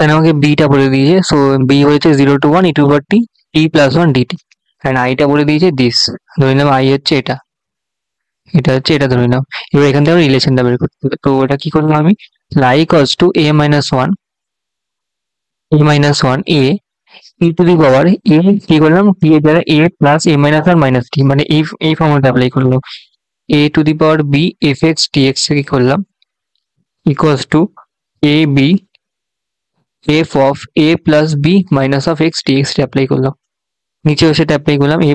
এখানে আমাকে বিটা বলে দিয়েছে, সো বি হয়েছে 0 to 1 e to the power t t plus 1 dt, and আইটা বলে দিয়েছে দিস, ধরে নিলাম আই হচ্ছে এটা, এটা হচ্ছে এটা ধরে নিলাম। এবার এখান থেকে রিলেশনটা বের করতে হবে, তো ওটা কি করলাম আমি, i equals to a minus 1 a e to the power a, কি করলাম t এর দ্বারা a plus a minus 1 minus t, মানে এই ফর্মুলাটা অ্যাপ্লাই করলাম, a to the power b fx dx কি করলাম equals to a b f of a plus b minus of x dx apply করলাম, নিচেও সেটা অ্যাপ্লাই করলাম a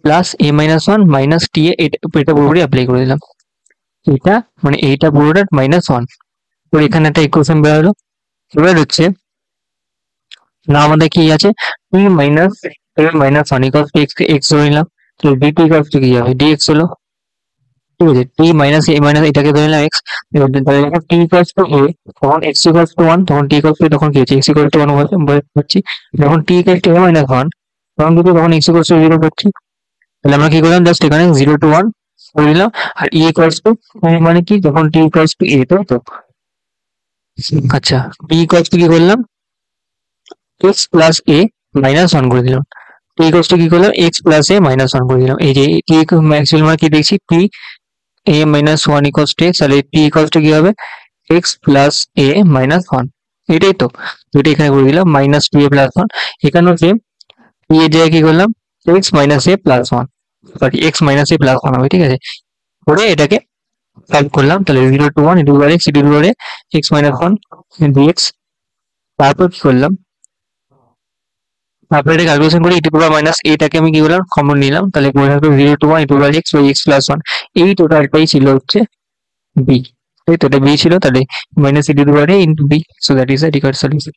plus a minus 1 minus t এটা পুরোপুরি অ্যাপ্লাই করে দিলাম, এটা মানে এইটা পুরোটা মাইনাস 1, তো এখানে একটা ইকুয়েশন বের হলো। এবার হচ্ছে না আমাদের কি আছে, t minus a minus 1 equals to x ধরে নিলাম, তো dt ইকুয়ালস টু কি হবে dx হলো, ঠিক আছে, t মাইনাস a মাইনাস এটাকে ধরে নিলাম x, এবার ধরে নিলাম t ইকুয়ালস টু a, তখন x ইকুয়ালস টু 1, তখন t ইকুয়ালস টু তখন কি হচ্ছে x ইকুয়ালস টু 1 হচ্ছে, যখন t equals to a minus 1 তখন কিন্তু তখন x ইকুয়ালস টু 0 হচ্ছে, তাহলে আমরা কি করলাম জাস্ট এখানে 0 to 1 করে দিলাম, আর e ইকুয়ালস টু মানে কি যখন t ইকুয়ালস টু a, তাই তো। আচ্ছা t ইকুয়ালস টু কি করলাম x প্লাস a মাইনাস 1 করে দিলাম, t ইকুয়ালস টু কি করলাম x প্লাস a মাইনাস 1 করে দিলাম, এই যে t ম্যাক্সিমাম আমরা কি দেখছি t a minus 1 equals to x, তাহলে t ইকুয়ালস টু কি হবে x প্লাস a মাইনাস 1, এটাই তো, এটা এখানে করে দিলাম মাইনাস 2a প্লাস 1, এখানেও সেম t এর জায়গায় কি করলাম x minus a plus 1, sorry x minus a plus 1 হবে, ঠিক আছে, করে এটাকে সলভ করলাম, তাহলে 0 to 1 e to the power x e to the power x minus 1 dx, তারপর কি করলাম, তারপর এটা ক্যালকুলেশন করে e to the power minus এটাকে আমি কি করলাম কমন নিলাম, তাহলে পড়ে থাকবে 0 to 1 e to the power x by x plus 1, এই টোটালটাই ছিল হচ্ছে b, তাই তো, এটা b ছিল, তাহলে minus e to the power a into b, so that is the required solution.